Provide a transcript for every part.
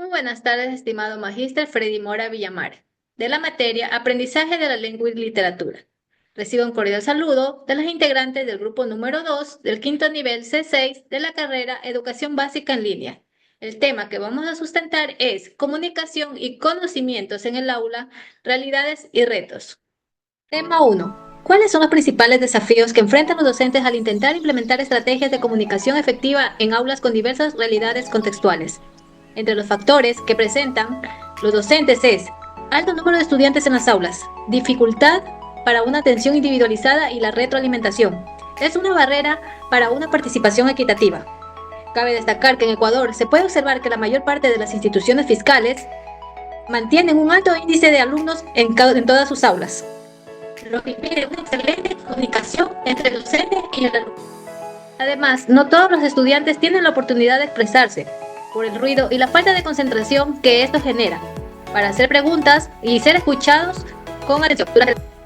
Muy buenas tardes, estimado Magíster Freddy Mora Villamar, de la materia Aprendizaje de la Lengua y Literatura. Recibo un cordial saludo de las integrantes del grupo número 2 del quinto nivel C6 de la carrera Educación Básica en Línea. El tema que vamos a sustentar es Comunicación y conocimientos en el aula, realidades y retos. Tema 1. ¿Cuáles son los principales desafíos que enfrentan los docentes al intentar implementar estrategias de comunicación efectiva en aulas con diversas realidades contextuales? Entre los factores que presentan los docentes es alto número de estudiantes en las aulas, dificultad para una atención individualizada y la retroalimentación. Es una barrera para una participación equitativa. Cabe destacar que en Ecuador se puede observar que la mayor parte de las instituciones fiscales mantienen un alto índice de alumnos en todas sus aulas, lo que impide una excelente comunicación entre el docente y el alumno. Además, no todos los estudiantes tienen la oportunidad de expresarse por el ruido y la falta de concentración que esto genera, para hacer preguntas y ser escuchados con atención.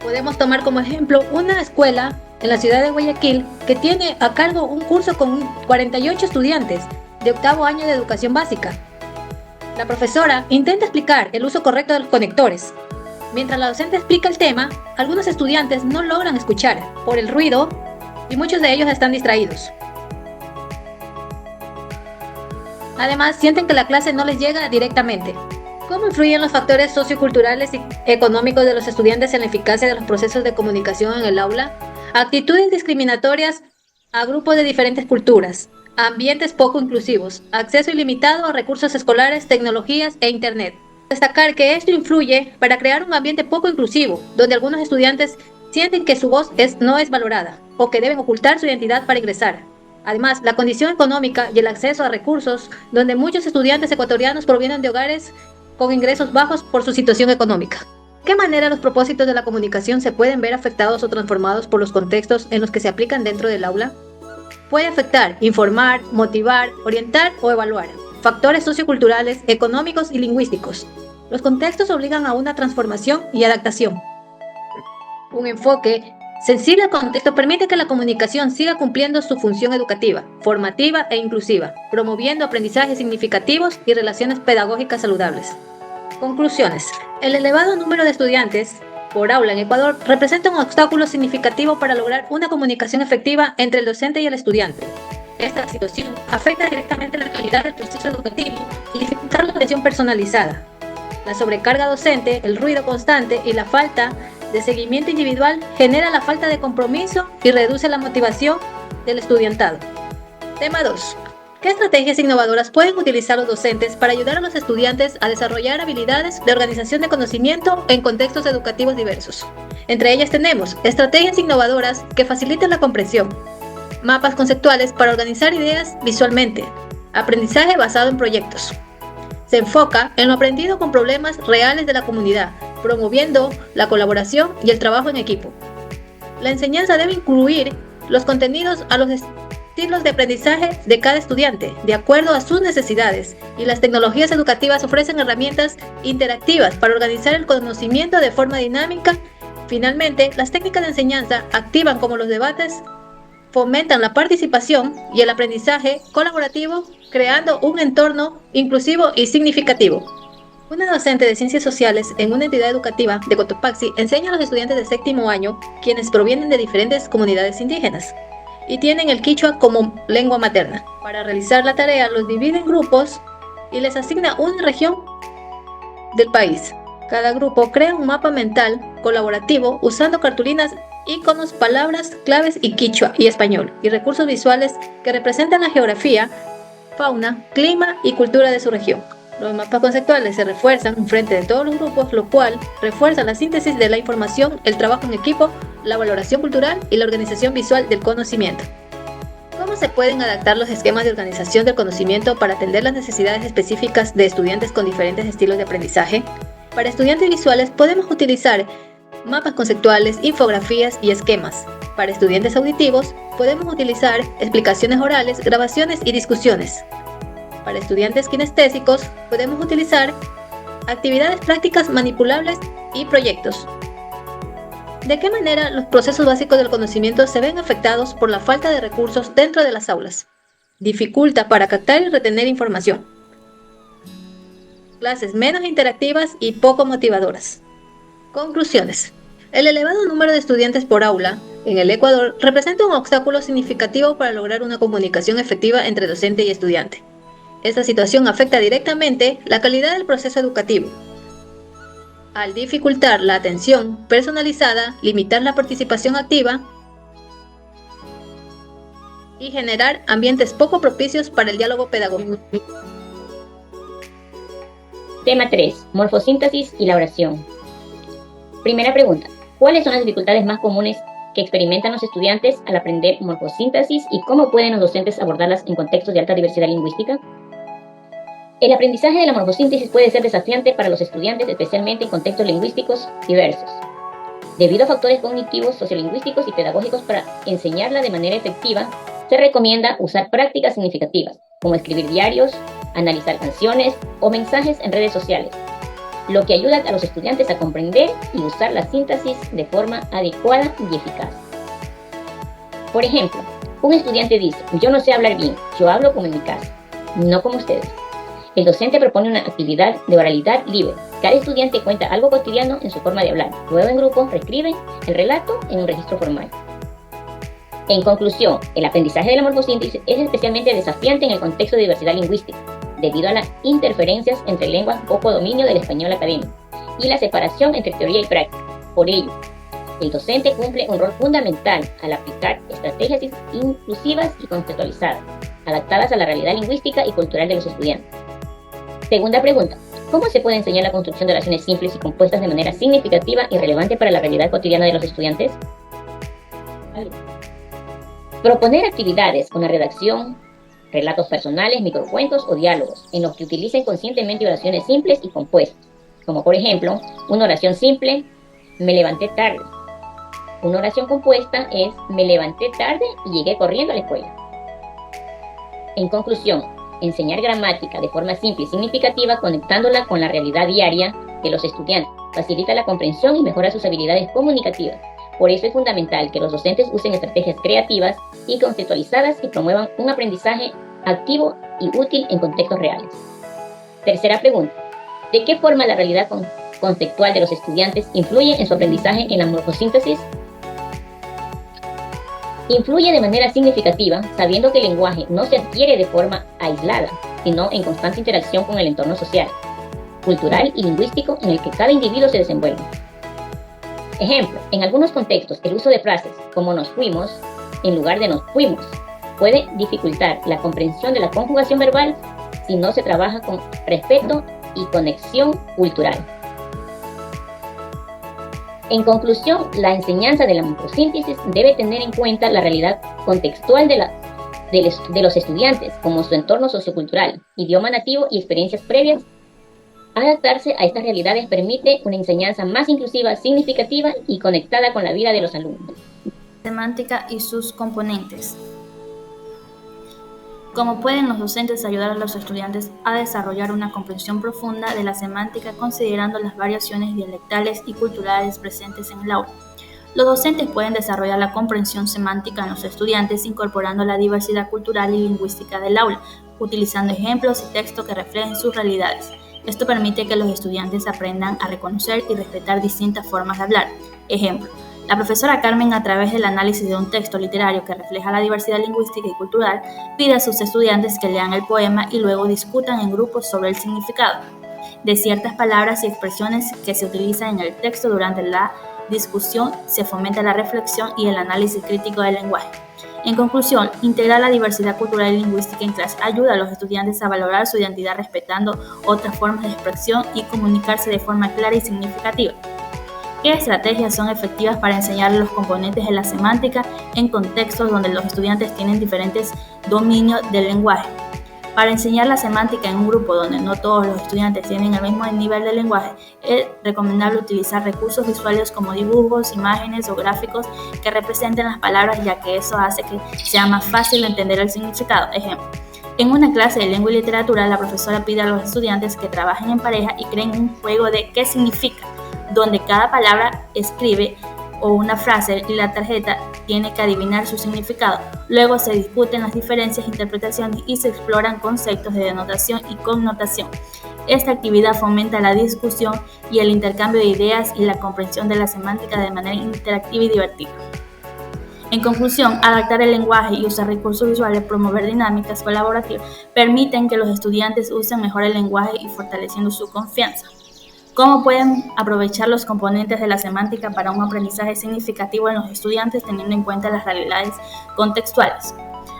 Podemos tomar como ejemplo una escuela en la ciudad de Guayaquil que tiene a cargo un curso con 48 estudiantes de octavo año de educación básica. La profesora intenta explicar el uso correcto de los conectores. Mientras la docente explica el tema, algunos estudiantes no logran escuchar por el ruido y muchos de ellos están distraídos. Además, sienten que la clase no les llega directamente. ¿Cómo influyen los factores socioculturales y económicos de los estudiantes en la eficacia de los procesos de comunicación en el aula? Actitudes discriminatorias a grupos de diferentes culturas, ambientes poco inclusivos, acceso ilimitado a recursos escolares, tecnologías e Internet. Destacar que esto influye para crear un ambiente poco inclusivo, donde algunos estudiantes sienten que su voz no es valorada o que deben ocultar su identidad para ingresar. Además, la condición económica y el acceso a recursos, donde muchos estudiantes ecuatorianos provienen de hogares con ingresos bajos por su situación económica. ¿De qué manera los propósitos de la comunicación se pueden ver afectados o transformados por los contextos en los que se aplican dentro del aula? Puede afectar, informar, motivar, orientar o evaluar. Factores socioculturales, económicos y lingüísticos. Los contextos obligan a una transformación y adaptación. Un enfoque sensible al contexto permite que la comunicación siga cumpliendo su función educativa, formativa e inclusiva, promoviendo aprendizajes significativos y relaciones pedagógicas saludables. Conclusiones. El elevado número de estudiantes por aula en Ecuador representa un obstáculo significativo para lograr una comunicación efectiva entre el docente y el estudiante. Esta situación afecta directamente la calidad del proceso educativo y dificulta la atención personalizada. La sobrecarga docente, el ruido constante y la falta de seguimiento individual genera la falta de compromiso y reduce la motivación del estudiantado. Tema 2. ¿Qué estrategias innovadoras pueden utilizar los docentes para ayudar a los estudiantes a desarrollar habilidades de organización de conocimiento en contextos educativos diversos? Entre ellas tenemos estrategias innovadoras que faciliten la comprensión, mapas conceptuales para organizar ideas visualmente, aprendizaje basado en proyectos. Se enfoca en lo aprendido con problemas reales de la comunidad, promoviendo la colaboración y el trabajo en equipo. La enseñanza debe incluir los contenidos a los estilos de aprendizaje de cada estudiante, de acuerdo a sus necesidades, y las tecnologías educativas ofrecen herramientas interactivas para organizar el conocimiento de forma dinámica. Finalmente, las técnicas de enseñanza activan como los debates, fomentan la participación y el aprendizaje colaborativo, creando un entorno inclusivo y significativo. Una docente de Ciencias Sociales en una entidad educativa de Cotopaxi enseña a los estudiantes de séptimo año, quienes provienen de diferentes comunidades indígenas y tienen el quichua como lengua materna. Para realizar la tarea los divide en grupos y les asigna una región del país. Cada grupo crea un mapa mental colaborativo usando cartulinas, iconos, palabras, claves y quichua y español, y recursos visuales que representan la geografía, fauna, clima y cultura de su región. Los mapas conceptuales se refuerzan frente de todos los grupos, lo cual refuerza la síntesis de la información, el trabajo en equipo, la valoración cultural y la organización visual del conocimiento. ¿Cómo se pueden adaptar los esquemas de organización del conocimiento para atender las necesidades específicas de estudiantes con diferentes estilos de aprendizaje? Para estudiantes visuales podemos utilizar mapas conceptuales, infografías y esquemas. Para estudiantes auditivos podemos utilizar explicaciones orales, grabaciones y discusiones. Para estudiantes kinestésicos podemos utilizar actividades prácticas manipulables y proyectos. ¿De qué manera los procesos básicos del conocimiento se ven afectados por la falta de recursos dentro de las aulas? Dificulta para captar y retener información. clases menos interactivas y poco motivadoras. Conclusiones. El elevado número de estudiantes por aula en el Ecuador representa un obstáculo significativo para lograr una comunicación efectiva entre docente y estudiante. Esta situación afecta directamente la calidad del proceso educativo, al dificultar la atención personalizada, limitar la participación activa y generar ambientes poco propicios para el diálogo pedagógico. Tema 3. Morfosíntesis y la oración. Primera pregunta. ¿Cuáles son las dificultades más comunes que experimentan los estudiantes al aprender morfosíntesis y cómo pueden los docentes abordarlas en contextos de alta diversidad lingüística? El aprendizaje de la morfosíntesis puede ser desafiante para los estudiantes, especialmente en contextos lingüísticos diversos. Debido a factores cognitivos, sociolingüísticos y pedagógicos para enseñarla de manera efectiva, se recomienda usar prácticas significativas, como escribir diarios, analizar canciones o mensajes en redes sociales, lo que ayuda a los estudiantes a comprender y usar la síntesis de forma adecuada y eficaz. Por ejemplo, un estudiante dice: yo no sé hablar bien, yo hablo como en mi casa, no como ustedes. El docente propone una actividad de oralidad libre. Cada estudiante cuenta algo cotidiano en su forma de hablar. Luego en grupo reescriben el relato en un registro formal. En conclusión, el aprendizaje de la morfosíntesis es especialmente desafiante en el contexto de diversidad lingüística, debido a las interferencias entre lenguas, poco dominio del español académico y la separación entre teoría y práctica. Por ello, el docente cumple un rol fundamental al aplicar estrategias inclusivas y contextualizadas, adaptadas a la realidad lingüística y cultural de los estudiantes. Segunda pregunta. ¿Cómo se puede enseñar la construcción de oraciones simples y compuestas de manera significativa y relevante para la realidad cotidiana de los estudiantes? Proponer actividades con la redacción, relatos personales, microcuentos o diálogos, en los que utilicen conscientemente oraciones simples y compuestas, como por ejemplo, una oración simple: me levanté tarde. Una oración compuesta es: me levanté tarde y llegué corriendo a la escuela. En conclusión, enseñar gramática de forma simple y significativa, conectándola con la realidad diaria de los estudiantes, facilita la comprensión y mejora sus habilidades comunicativas. Por eso es fundamental que los docentes usen estrategias creativas y conceptualizadas que promuevan un aprendizaje activo y útil en contextos reales. Tercera pregunta. ¿De qué forma la realidad conceptual de los estudiantes influye en su aprendizaje en la morfosíntesis? Influye de manera significativa, sabiendo que el lenguaje no se adquiere de forma aislada, sino en constante interacción con el entorno social, cultural y lingüístico en el que cada individuo se desenvuelve. Ejemplo, en algunos contextos, el uso de frases como nos fuimos, en lugar de nos fuimos, puede dificultar la comprensión de la conjugación verbal si no se trabaja con respeto y conexión cultural. En conclusión, la enseñanza de la morfosíntesis debe tener en cuenta la realidad contextual de los estudiantes, como su entorno sociocultural, idioma nativo y experiencias previas. Adaptarse a estas realidades permite una enseñanza más inclusiva, significativa y conectada con la vida de los alumnos. Semántica y sus componentes. ¿Cómo pueden los docentes ayudar a los estudiantes a desarrollar una comprensión profunda de la semántica considerando las variaciones dialectales y culturales presentes en el aula? Los docentes pueden desarrollar la comprensión semántica en los estudiantes incorporando la diversidad cultural y lingüística del aula, utilizando ejemplos y textos que reflejen sus realidades. Esto permite que los estudiantes aprendan a reconocer y respetar distintas formas de hablar. Ejemplo. La profesora Carmen, a través del análisis de un texto literario que refleja la diversidad lingüística y cultural, pide a sus estudiantes que lean el poema y luego discutan en grupos sobre el significado de ciertas palabras y expresiones que se utilizan en el texto. Durante la discusión se fomenta la reflexión y el análisis crítico del lenguaje. En conclusión, integrar la diversidad cultural y lingüística en clase ayuda a los estudiantes a valorar su identidad respetando otras formas de expresión y comunicarse de forma clara y significativa. ¿Qué estrategias son efectivas para enseñar los componentes de la semántica en contextos donde los estudiantes tienen diferentes dominios del lenguaje? Para enseñar la semántica en un grupo donde no todos los estudiantes tienen el mismo nivel de lenguaje, es recomendable utilizar recursos visuales como dibujos, imágenes o gráficos que representen las palabras, ya que eso hace que sea más fácil entender el significado. Ejemplo. En una clase de lengua y literatura, la profesora pide a los estudiantes que trabajen en pareja y creen un juego de qué significa, donde cada palabra escribe o una frase y la tarjeta tiene que adivinar su significado. Luego se discuten las diferencias, interpretaciones y se exploran conceptos de denotación y connotación. Esta actividad fomenta la discusión y el intercambio de ideas y la comprensión de la semántica de manera interactiva y divertida. En conclusión, adaptar el lenguaje y usar recursos visuales, promover dinámicas colaborativas, permiten que los estudiantes usen mejor el lenguaje y fortaleciendo su confianza. ¿Cómo pueden aprovechar los componentes de la semántica para un aprendizaje significativo en los estudiantes teniendo en cuenta las realidades contextuales?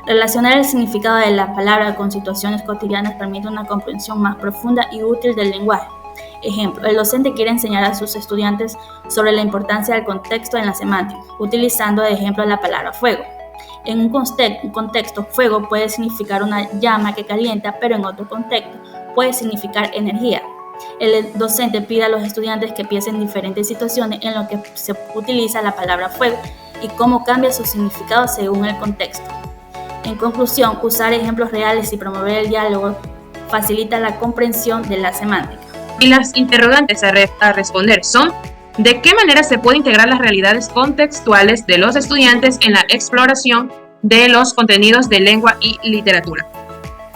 Relacionar el significado de la palabra con situaciones cotidianas permite una comprensión más profunda y útil del lenguaje. Ejemplo, el docente quiere enseñar a sus estudiantes sobre la importancia del contexto en la semántica, utilizando de ejemplo la palabra fuego. En un contexto, fuego puede significar una llama que calienta, pero en otro contexto puede significar energía. El docente pide a los estudiantes que piensen en diferentes situaciones en las que se utiliza la palabra fuego y cómo cambia su significado según el contexto. En conclusión, usar ejemplos reales y promover el diálogo facilita la comprensión de la semántica. Y las interrogantes a responder son: ¿de qué manera se puede integrar las realidades contextuales de los estudiantes en la exploración de los contenidos de lengua y literatura?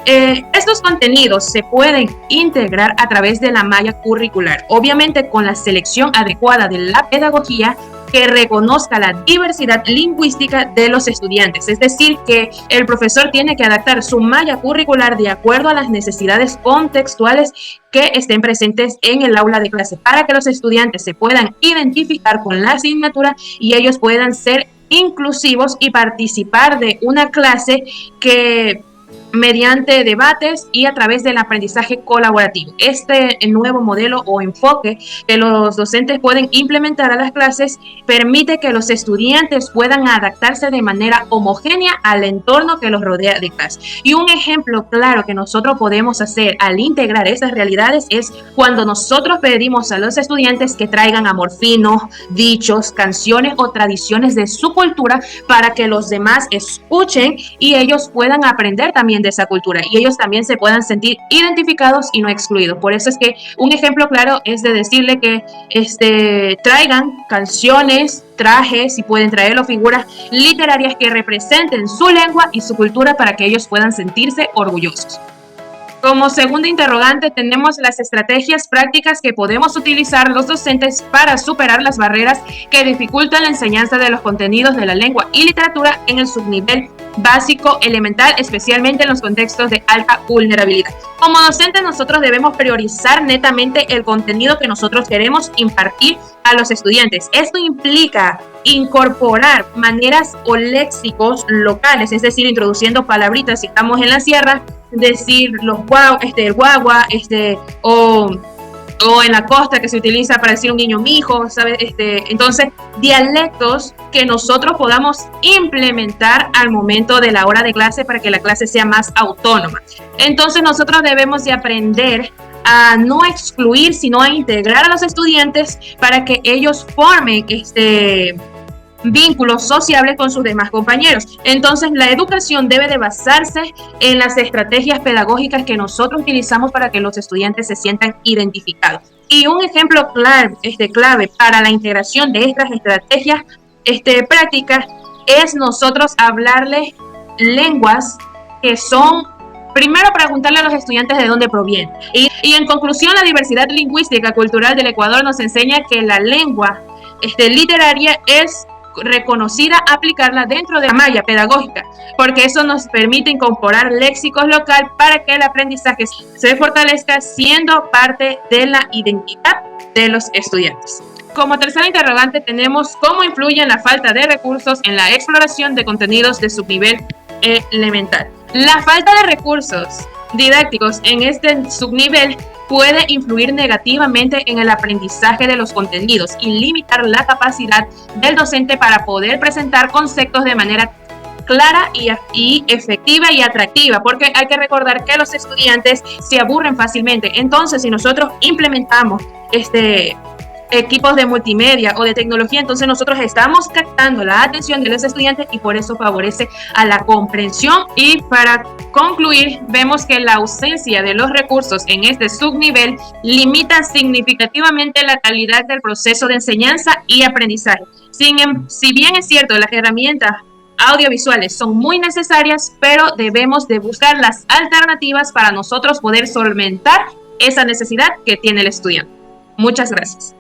Estos contenidos se pueden integrar a través de la malla curricular, obviamente con la selección adecuada de la pedagogía que reconozca la diversidad lingüística de los estudiantes. Es decir, que el profesor tiene que adaptar su malla curricular de acuerdo a las necesidades contextuales que estén presentes en el aula de clase para que los estudiantes se puedan identificar con la asignatura y ellos puedan ser inclusivos y participar de una clase que mediante debates y a través del aprendizaje colaborativo. Este nuevo modelo o enfoque que los docentes pueden implementar a las clases permite que los estudiantes puedan adaptarse de manera homogénea al entorno que los rodea de clase. Y un ejemplo claro que nosotros podemos hacer al integrar esas realidades es cuando nosotros pedimos a los estudiantes que traigan amor fino, dichos, canciones o tradiciones de su cultura para que los demás escuchen y ellos puedan aprender también de esa cultura y ellos también se puedan sentir identificados y no excluidos. Por eso es que un ejemplo claro es de decirle que traigan canciones, trajes, y pueden traerlo figuras literarias que representen su lengua y su cultura para que ellos puedan sentirse orgullosos. Como segunda interrogante tenemos las estrategias prácticas que podemos utilizar los docentes para superar las barreras que dificultan la enseñanza de los contenidos de la lengua y literatura en el subnivel básico elemental, especialmente en los contextos de alta vulnerabilidad. Como docentes nosotros debemos priorizar netamente el contenido que nosotros queremos impartir a los estudiantes. Esto implica incorporar maneras o léxicos locales, es decir, introduciendo palabritas. Si estamos en la sierra, decir los el guagua, o en la costa que se utiliza para decir un niño mijo, ¿sabes? Entonces, dialectos que nosotros podamos implementar al momento de la hora de clase para que la clase sea más autónoma. Entonces, nosotros debemos de aprender a no excluir, sino a integrar a los estudiantes para que ellos formen vínculos sociables con sus demás compañeros. Entonces, la educación debe de basarse en las estrategias pedagógicas que nosotros utilizamos para que los estudiantes se sientan identificados. Y un ejemplo clave para la integración de estas estrategias prácticas es nosotros hablarles lenguas que son, primero preguntarle a los estudiantes de dónde provienen. Y en conclusión, la diversidad lingüística cultural del Ecuador nos enseña que la lengua literaria es reconocida, aplicarla dentro de la malla pedagógica, porque eso nos permite incorporar léxicos local para que el aprendizaje se fortalezca siendo parte de la identidad de los estudiantes. Como tercera interrogante tenemos cómo influye la falta de recursos en la exploración de contenidos de subnivel elemental. La falta de recursos didácticos en este subnivel puede influir negativamente en el aprendizaje de los contenidos y limitar la capacidad del docente para poder presentar conceptos de manera clara y efectiva y atractiva, porque hay que recordar que los estudiantes se aburren fácilmente. Entonces, si nosotros implementamos equipos de multimedia o de tecnología, entonces nosotros estamos captando la atención de los estudiantes y por eso favorece a la comprensión. Y para concluir, vemos que la ausencia de los recursos en este subnivel limita significativamente la calidad del proceso de enseñanza y aprendizaje. Si bien es cierto, las herramientas audiovisuales son muy necesarias, pero debemos de buscar las alternativas para nosotros poder solventar esa necesidad que tiene el estudiante. Muchas gracias.